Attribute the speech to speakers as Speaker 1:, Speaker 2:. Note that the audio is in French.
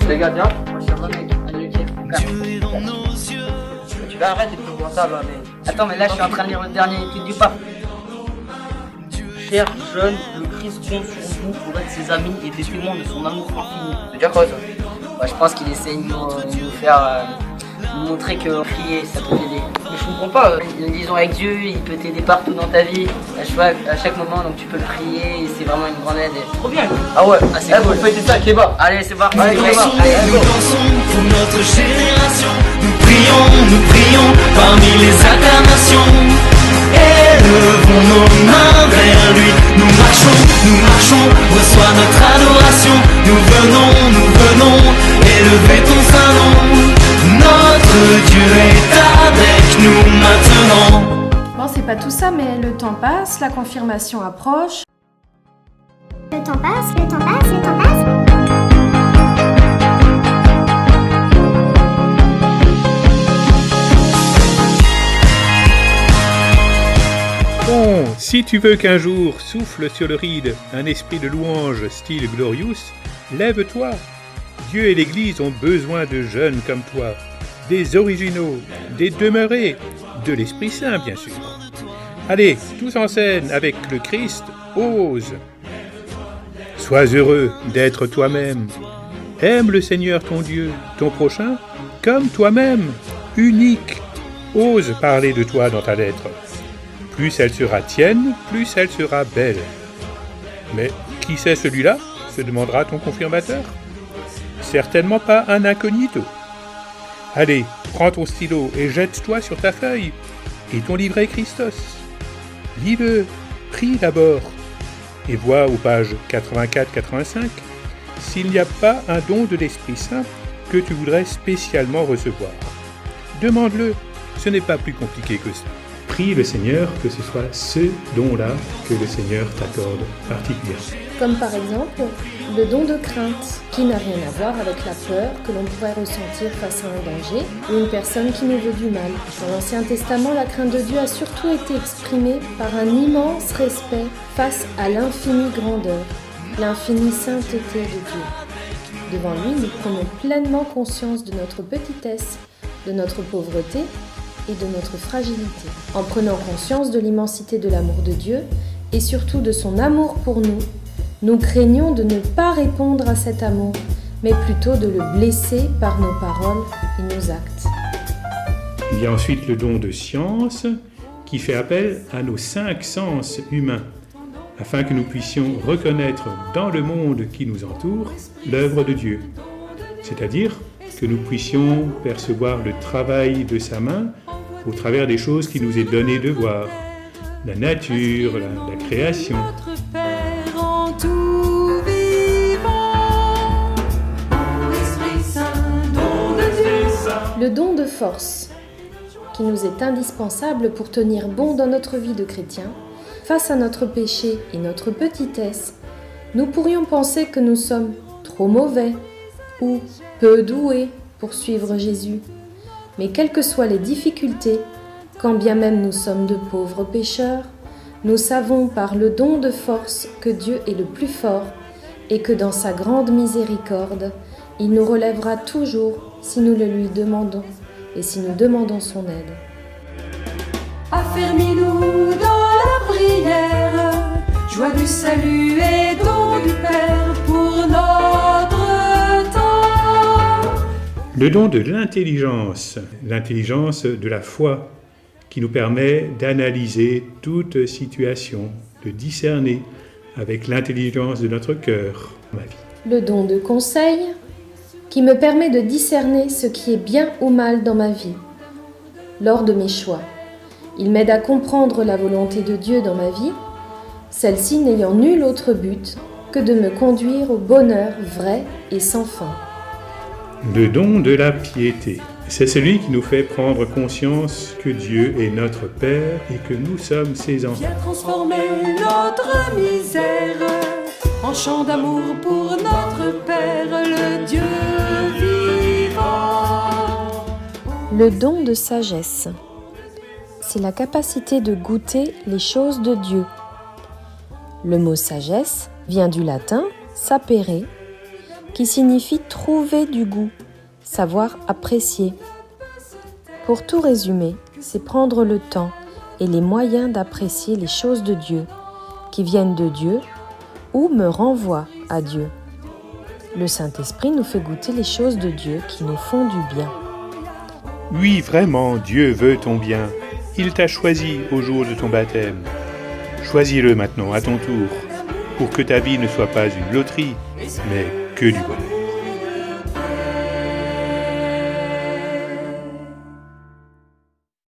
Speaker 1: Les gars, viens.
Speaker 2: Moi, je suis un mec. Allez,
Speaker 1: Tu vas arrêter de voir ça, là, mais...
Speaker 2: Attends, mais là, je suis en train de lire le dernier étude du pape.
Speaker 3: Chers jeunes, le Christ compte sur vous pour être ses amis et des témoins de son amour infini.
Speaker 1: C'est déjà quoi, ça?
Speaker 2: Ouais, je pense qu'il essaie de nous faire nous montrer que prier, ça peut t'aider.
Speaker 3: Mais je comprends pas.
Speaker 2: Une liaison avec Dieu, il peut t'aider partout dans ta vie, à chaque moment, donc tu peux le prier, et c'est vraiment une grande aide.
Speaker 3: Trop bien.
Speaker 1: Ah ouais,
Speaker 2: Ah, c'est cool.
Speaker 1: Faut fêter ça, Kéba.
Speaker 2: Allez, c'est parti.
Speaker 1: Allez,
Speaker 2: les
Speaker 1: Kéba.
Speaker 2: mecs. Allez,
Speaker 4: Nous dansons pour notre génération. Nous prions parmi les acclamations. Élevons nos mains vers lui. Nous marchons, reçois notre adoration. Nous venons, élever ton saint nom. Notre Dieu est avec nous maintenant.
Speaker 5: Bon, c'est pas tout ça, mais le temps passe, la confirmation approche.
Speaker 6: Le temps passe.
Speaker 7: Bon, si tu veux qu'un jour souffle sur le ride un esprit de louange style Glorious, lève-toi. Dieu et l'Église ont besoin de jeunes comme toi, des originaux, des demeurés, de l'Esprit Saint bien sûr. Allez, tous en scène avec le Christ, ose. Sois heureux d'être toi-même. Aime le Seigneur ton Dieu, ton prochain, comme toi-même, unique. Ose parler de toi dans ta lettre. Plus elle sera tienne, plus elle sera belle. Mais qui c'est celui-là ? Se demandera ton confirmateur. Certainement pas un incognito. Allez, prends ton stylo et jette-toi sur ta feuille et ton livret Christos. Lis-le, prie d'abord et vois aux pages 84-85 s'il n'y a pas un don de l'Esprit Saint que tu voudrais spécialement recevoir. Demande-le, ce n'est pas plus compliqué que ça. Prie le Seigneur que ce soit ce don-là que le Seigneur t'accorde particulièrement.
Speaker 5: Comme par exemple le don de crainte, qui n'a rien à voir avec la peur que l'on pourrait ressentir face à un danger ou une personne qui nous veut du mal. Dans l'Ancien Testament, la crainte de Dieu a surtout été exprimée par un immense respect face à l'infinie grandeur, l'infinie sainteté de Dieu. Devant lui, nous prenons pleinement conscience de notre petitesse, de notre pauvreté et de notre fragilité. En prenant conscience de l'immensité de l'amour de Dieu et surtout de son amour pour nous, nous craignons de ne pas répondre à cet amour, mais plutôt de le blesser par nos paroles et nos actes.
Speaker 7: Il y a ensuite le don de science qui fait appel à nos 5 sens humains, afin que nous puissions reconnaître dans le monde qui nous entoure l'œuvre de Dieu, c'est-à-dire que nous puissions percevoir le travail de sa main au travers des choses qui nous est donné de voir, la nature, la création.
Speaker 4: Notre Père en tout vivant, Esprit Saint, don de Dieu.
Speaker 5: Le don de force, qui nous est indispensable pour tenir bon dans notre vie de chrétien, face à notre péché et notre petitesse, nous pourrions penser que nous sommes trop mauvais ou peu doués pour suivre Jésus. Mais quelles que soient les difficultés, quand bien même nous sommes de pauvres pécheurs, nous savons par le don de force que Dieu est le plus fort et que dans sa grande miséricorde, il nous relèvera toujours si nous le lui demandons et si nous demandons son aide.
Speaker 4: Affermis-nous dans la prière, joie du salut et don du Père pour notre temps.
Speaker 7: Le don de l'intelligence de la foi, qui nous permet d'analyser toute situation, de discerner avec l'intelligence de notre cœur ma vie.
Speaker 5: Le don de conseil, qui me permet de discerner ce qui est bien ou mal dans ma vie, lors de mes choix. Il m'aide à comprendre la volonté de Dieu dans ma vie, celle-ci n'ayant nul autre but que de me conduire au bonheur vrai et sans fin.
Speaker 7: Le don de la piété, c'est celui qui nous fait prendre conscience que Dieu est notre Père et que nous sommes ses enfants.
Speaker 4: Viens transformer notre misère en chant d'amour pour notre Père, le Dieu vivant.
Speaker 5: Le don de sagesse, c'est la capacité de goûter les choses de Dieu. Le mot sagesse vient du latin sapere, qui signifie trouver du goût, savoir apprécier. Pour tout résumer, c'est prendre le temps et les moyens d'apprécier les choses de Dieu, qui viennent de Dieu ou me renvoient à Dieu. Le Saint-Esprit nous fait goûter les choses de Dieu qui nous font du bien.
Speaker 7: Oui, vraiment, Dieu veut ton bien. Il t'a choisi au jour de ton baptême. Choisis-le maintenant à ton tour, pour que ta vie ne soit pas une loterie, mais que du bonheur.